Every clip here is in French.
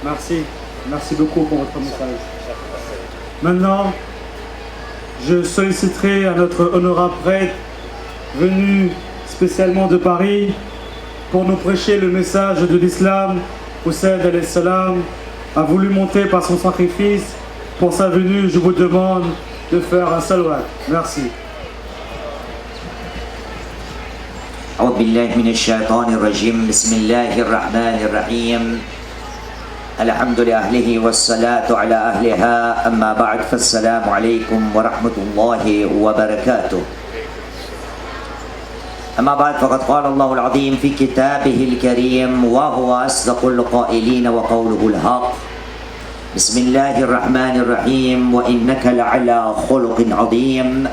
Merci. Merci beaucoup pour votre message. Maintenant, je solliciterai à notre honorable prêtre, venu spécialement de Paris, pour nous prêcher le message de l'islam. Hussein alayhi salam a voulu monter par son sacrifice. Pour sa venue, je vous demande de faire un salawat. Merci. أعوذ بالله من الشيطان الرجيم بسم الله الرحمن الرحيم الحمد لأهله والصلاة على أهلها أما بعد فالسلام عليكم ورحمة الله وبركاته أما بعد فقد قال الله العظيم في كتابه الكريم وهو أصدق القائلين وقوله الحق بسم الله الرحمن الرحيم وإنك لعلى خلق عظيم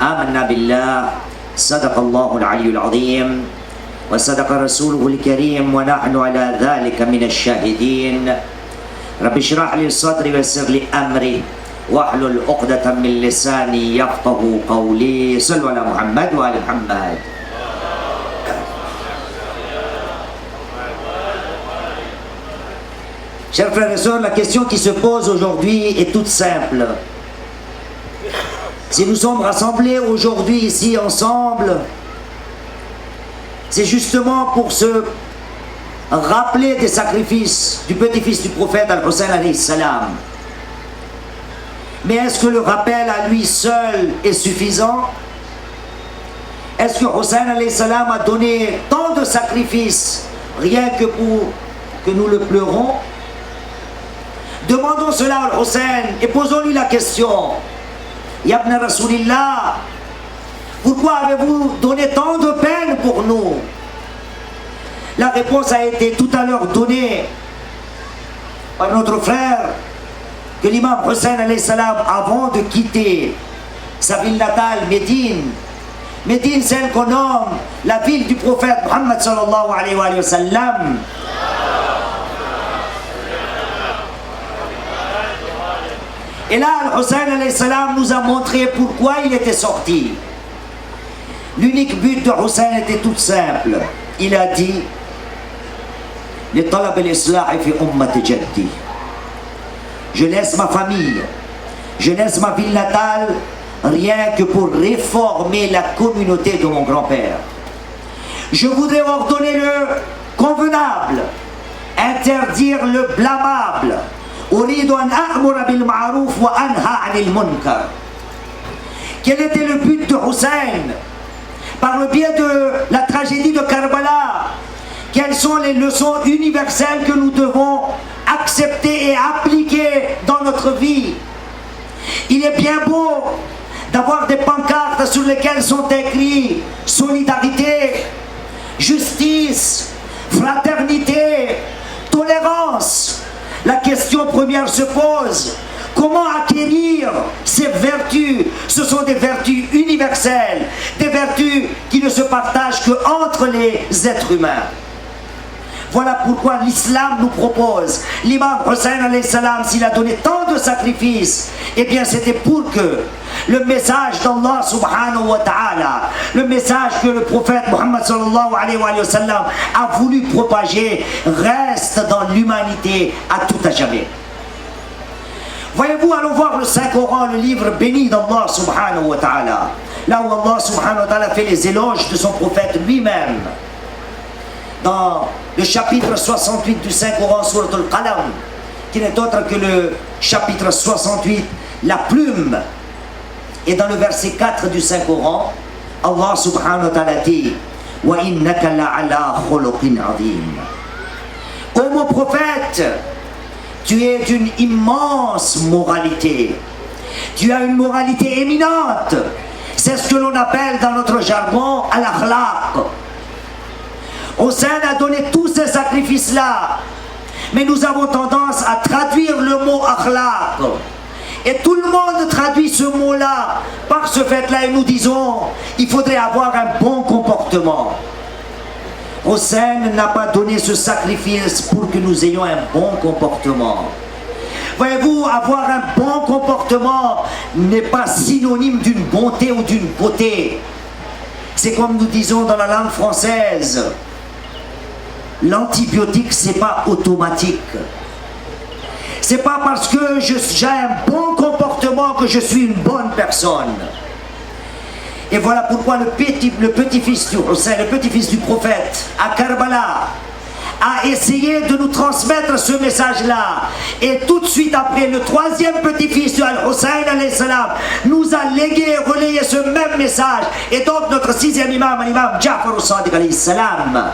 آمنا بالله صدق الله العلي العظيم وصدق رسوله الكريم ونحن على ذلك من الشاهدين رب اشرح لي صدري ويسر لي أمري واحلل عقدة من لساني يفقه قولي صلوا على محمد وآل محمد. Chers frères et sœurs, la question qui se pose aujourd'hui est toute simple. Si nous sommes rassemblés aujourd'hui ici ensemble, c'est justement pour se rappeler des sacrifices du petit-fils du prophète Al-Hussein alayhi salam. Mais est-ce que le rappel à lui seul est suffisant? Est-ce que Hussein alayhi salam a donné tant de sacrifices rien que pour que nous le pleurons? Demandons cela à Hussein et posons-lui la question. Ya ibn Rasulillah, pourquoi avez-vous donné tant de peine pour nous? La réponse a été tout à l'heure donnée par notre frère, que l'imam Hussein alayhi salam, avant de quitter sa ville natale, Médine, celle qu'on nomme la ville du prophète Muhammad sallallahu alayhi wa sallam. Et là, Al-Hussein alayhi salam nous a montré pourquoi il était sorti. L'unique but de Hussein était tout simple. Il a dit لطلب الإصلاح في أمة جدي. Je laisse ma famille, je laisse ma ville natale, rien que pour réformer la communauté de mon grand-père. Je voudrais ordonner le convenable, interdire le blâmable. أريد أن أأمر بالمعروف وأنهى عن المنكر. Quel était le but de Hussein? Par le biais de la tragédie de Karbala, quelles sont les leçons universelles que nous devons accepter et appliquer dans notre vie? Il est bien beau d'avoir des pancartes sur lesquelles sont écrits solidarité, justice, fraternité, tolérance. La question première se pose, comment acquérir ces vertus? Ce sont des vertus universelles, des vertus qui ne se partagent qu'entre les êtres humains. Voilà pourquoi l'islam nous propose. L'imam Hussein alayhi salam, s'il a donné tant de sacrifices, eh bien c'était pour que le message d'Allah subhanahu wa ta'ala, le message que le prophète Muhammad sallallahu alayhi wa sallam a voulu propager, reste dans l'humanité à tout à jamais. Voyez-vous, allons voir le Saint-Coran, le livre béni d'Allah subhanahu wa ta'ala, là où Allah subhanahu wa ta'ala fait les éloges de son prophète lui-même. Dans le chapitre 68 du Saint-Coran, Surat al-Qalam, qui n'est autre que le chapitre 68, la plume. Et dans le verset 4 du Saint-Coran, Allah subhanahu wa ta'ala dit wa innaka la'ala khuluqin azim. Ô mon prophète, tu es d'une immense moralité. Tu as une moralité éminente. C'est ce que l'on appelle dans notre jargon al-akhlaq. Hussein a donné tous ces sacrifices-là, mais nous avons tendance à traduire le mot akhlaq. Et tout le monde traduit ce mot-là par ce fait-là, et nous disons il faudrait avoir un bon comportement. Hussein n'a pas donné ce sacrifice pour que nous ayons un bon comportement. Voyez-vous, avoir un bon comportement n'est pas synonyme d'une bonté ou d'une beauté. C'est comme nous disons dans la langue française, l'antibiotique, c'est pas automatique. C'est pas parce que j'ai un bon comportement que je suis une bonne personne. Et voilà pourquoi le petit-fils du Hussein, le petit-fils du prophète, à Karbala, a essayé de nous transmettre ce message-là. Et tout de suite après, le troisième petit-fils du Al-Hussein alayhi salam nous a légué et relayé ce même message. Et donc notre sixième imam, l'imam Ja'far al-Sadiq alayhi salam.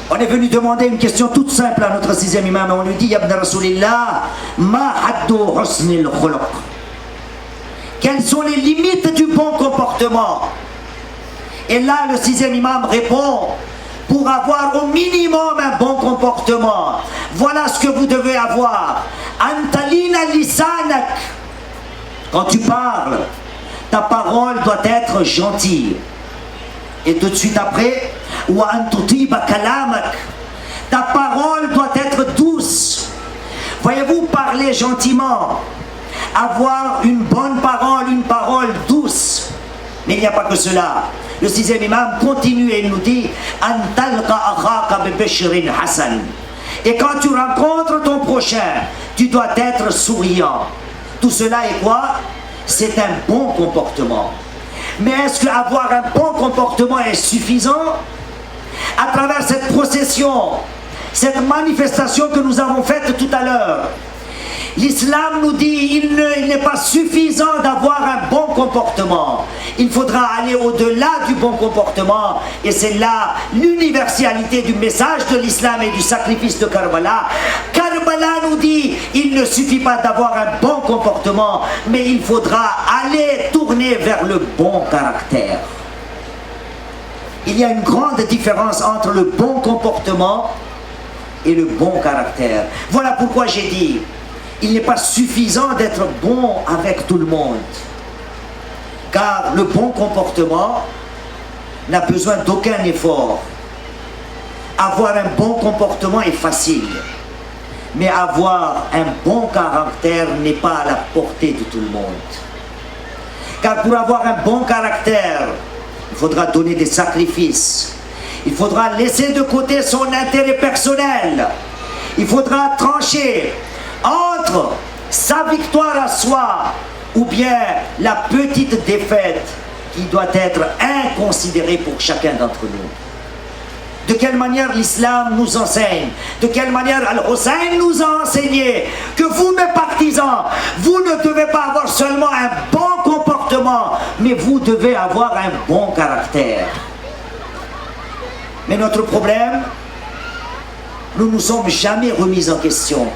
On est venu demander une question toute simple à notre sixième imam. On lui dit, Ya ibn Rasulillah, ma haddu husnil khuluq. Quelles sont les limites du bon comportement? Et là, le sixième imam répond, pour avoir au minimum un bon comportement, voilà ce que vous devez avoir. Antalina lisanak. Quand tu parles, ta parole doit être gentille. Et tout de suite après, wa antutiba kalamak. Ta parole doit être douce. Voyez-vous, parler gentiment, avoir une bonne parole, une parole douce. Mais il n'y a pas que cela. Le sixième imam continue et nous dit et quand tu rencontres ton prochain, tu dois être souriant. Tout cela est quoi? C'est un bon comportement. Mais est-ce qu'avoir un bon comportement est suffisant? À travers cette procession, cette manifestation que nous avons faite tout à l'heure, l'islam nous dit il n'est pas suffisant d'avoir un bon comportement. Il faudra aller au-delà du bon comportement. Et c'est là l'universalité du message de l'islam et du sacrifice de Karbala. Karbala nous dit il ne suffit pas d'avoir un bon comportement, mais il faudra aller tourner vers le bon caractère. Il y a une grande différence entre le bon comportement et le bon caractère. Voilà pourquoi j'ai dit il n'est pas suffisant d'être bon avec tout le monde. Car le bon comportement n'a besoin d'aucun effort. Avoir un bon comportement est facile. Mais avoir un bon caractère n'est pas à la portée de tout le monde. Car pour avoir un bon caractère, il faudra donner des sacrifices. Il faudra laisser de côté son intérêt personnel. Il faudra trancher entre sa victoire à soi ou bien la petite défaite qui doit être inconsidérée pour chacun d'entre nous. De quelle manière l'islam nous enseigne, de quelle manière Al-Hussein nous a enseigné que vous, mes partisans, vous ne devez pas avoir seulement un bon comportement, mais vous devez avoir un bon caractère. Mais notre problème, nous ne nous sommes jamais remis en question.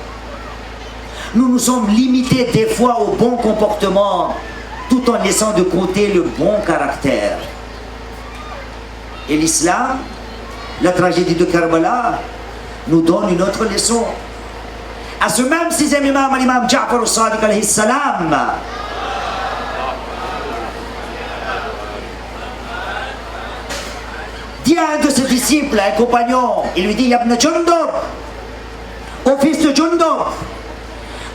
Nous nous sommes limités des fois au bon comportement, tout en laissant de côté le bon caractère. Et l'islam, la tragédie de Karbala, nous donne une autre leçon. À ce même sixième imam, l'imam Ja'far al-Sadiq alayhi salam, dit à un de ses disciples, un compagnon, il lui dit, Ya ibn Jundub, au fils de Jundub,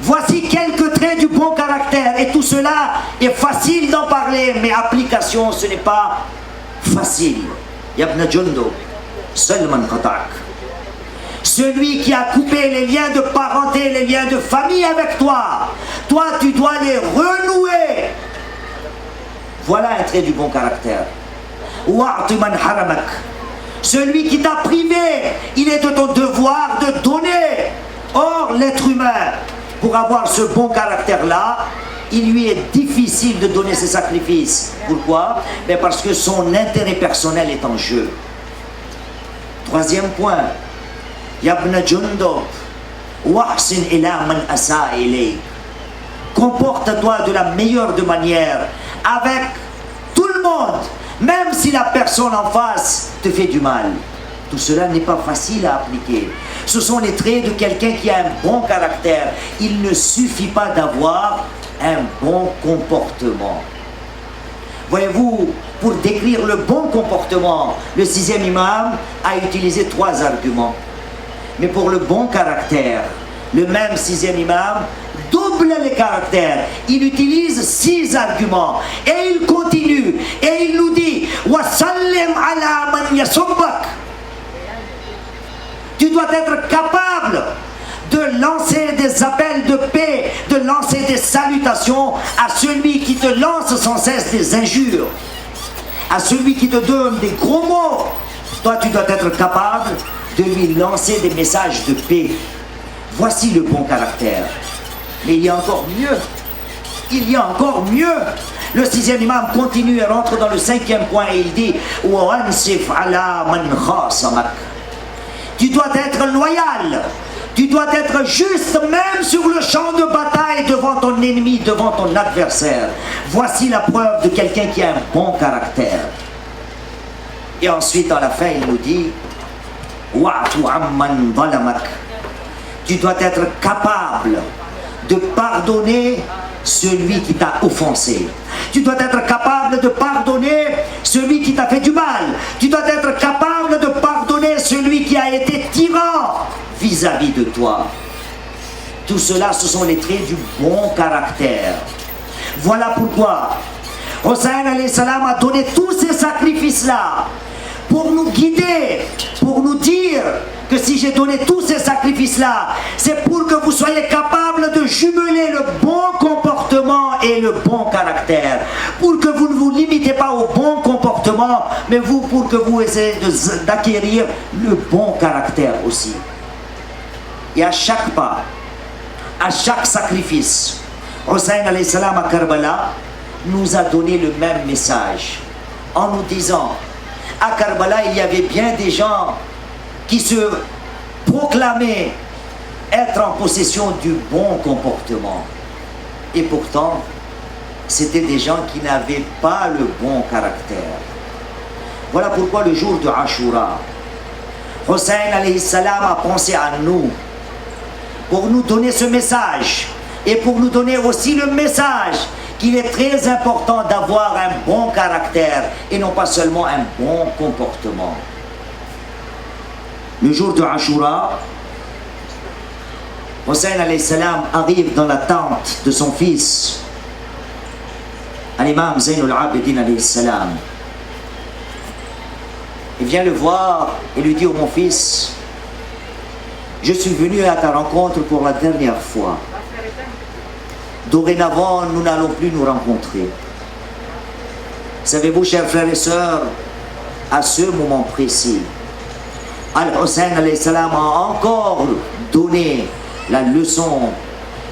voici quelques traits du bon caractère. Et tout cela est facile d'en parler, mais application, ce n'est pas facile. Ya ibn Jundub, Salman Qatak. Celui qui a coupé les liens de parenté, les liens de famille avec toi, toi tu dois les renouer. Voilà un trait du bon caractère. Wa'ti man haramak. Celui qui t'a privé, il est de ton devoir de donner. Or, l'être humain, pour avoir ce bon caractère-là, il lui est difficile de donner ses sacrifices. Pourquoi? Ben parce que son intérêt personnel est en jeu. Troisième point, Ya ibn Jundub, wahsin ila man asa ilayk. Comporte-toi de la meilleure de manières avec tout le monde, même si la personne en face te fait du mal. Tout cela n'est pas facile à appliquer. Ce sont les traits de quelqu'un qui a un bon caractère. Il ne suffit pas d'avoir un bon comportement. Voyez-vous, pour décrire le bon comportement, le sixième imam a utilisé 3 arguments. Mais pour le bon caractère, le même sixième imam double les caractères. Il utilise 6 arguments. Et il continue. Et il nous dit wa sallim ala man yasubbak. Tu dois être capable de lancer des appels de paix, de lancer des salutations à celui qui te lance sans cesse des injures, à celui qui te donne des gros mots. Toi, tu dois être capable de lui lancer des messages de paix. Voici le bon caractère. Mais il y a encore mieux. Il y a encore mieux. Le 6e imam continue et rentre dans le 5e point et il dit wa ansif ala man khasamak. Tu dois être loyal. Tu dois être juste même sur le champ de bataille devant ton ennemi, devant ton adversaire. Voici la preuve de quelqu'un qui a un bon caractère. Et ensuite, à la fin, il nous dit wa'fu amman zalamak. Tu dois être capable de pardonner celui qui t'a offensé. Tu dois être capable de pardonner celui qui t'a fait du mal. Tu dois être capable de pardonner celui qui a été tyran vis-à-vis de toi. Tout cela, ce sont les traits du bon caractère. Voilà pourquoi Hussein alayhi salam a donné tous ces sacrifices-là pour nous guider, pour nous dire que si j'ai donné tous ces sacrifices-là, c'est pour que vous soyez capables de jumeler le bon comportement et le bon caractère. Pour que vous ne vous limitez pas au bon comportement, mais pour que vous essayez d'acquérir le bon caractère aussi. Et à chaque pas, à chaque sacrifice, Hussein alayhi salam à Karbala nous a donné le même message en nous disant, à Karbala il y avait bien des gens qui se proclamaient être en possession du bon comportement. Et pourtant, c'était des gens qui n'avaient pas le bon caractère. Voilà pourquoi le jour de Ashura, Hussein alayhi salam a pensé à nous pour nous donner ce message et pour nous donner aussi le message qu'il est très important d'avoir un bon caractère et non pas seulement un bon comportement. Le jour de Ashura, Hussein alayhi salam arrive dans la tente de son fils, l'imam Zainul Abidin alayhi salam. Il vient le voir et lui dit: oh mon fils, je suis venu à ta rencontre pour la dernière fois. Dorénavant, nous n'allons plus nous rencontrer. Savez-vous, chers frères et sœurs, à ce moment précis, Al-Hussein alayhi salam a encore donné la leçon,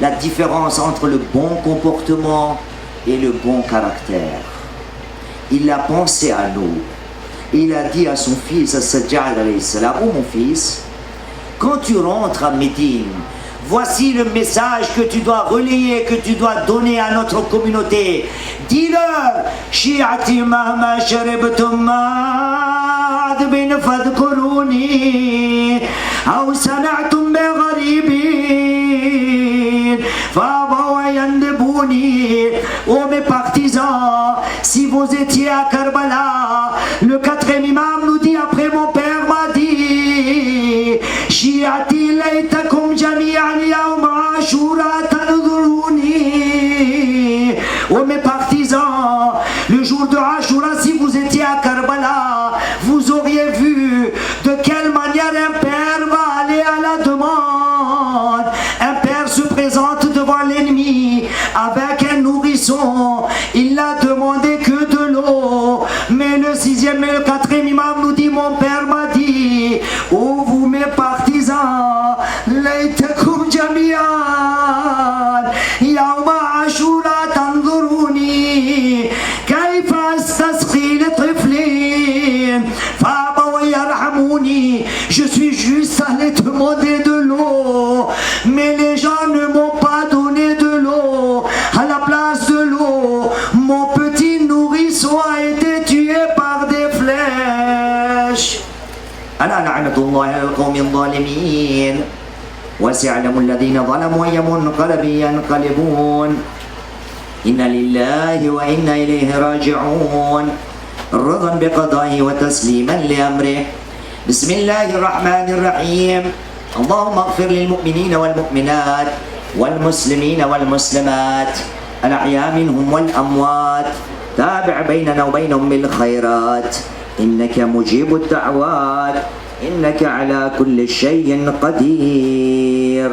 la différence entre le bon comportement et le bon caractère. Il a pensé à nous. Il a dit à son fils, à Sajjad alayhi salam: oh mon fils, quand tu rentres à Médine, voici le message que tu dois relayer, que tu dois donner à notre communauté. Dis-leur: Shi'ati mahma sharibtum ma'adbin fadkuruni, aw sana'tum bi gharibin fa'abaw yandibouni. Oh mes partisans, si vous étiez à Karbala, le 4e imam nous dit après: mon père m'a dit, Shi'ati laytakum jami'an yawma ashura tanzuruni. Oh mes partisans, le jour de Ashura, si vous étiez à Karbala, vous auriez vu de quelle manière un père va aller à la demande. Un père se présente devant l'ennemi avec un nourrisson. Il n'a demandé que de l'eau. Mais le 6e et le 4e imam nous dit: mon père m'a dit, oh vous mes partisans, laytakum jami'an yawma ashura tanzuruni kayfa astasqi li tiflin fa'abaw yarhamuni. Je suis juste allé demander de l'eau, mais les gens ne m'ont pas donné de l'eau. À la place de l'eau, mon petit nourrisson a été tué par des flèches. ألا لعنة الله على القوم الظالمين وسيعلم الذين ظلموا أي منقلب ينقلبون إنا لله وإنا إليه راجعون رضا بقضائه وتسليما لأمره. بسم الله الرحمن الرحيم. اللهم اغفر للمؤمنين والمؤمنات والمسلمين والمسلمات الأحياء منهم والأموات تابع بيننا وبينهم بالخيرات إنك مجيب الدعوات إنك على كل شيء قدير.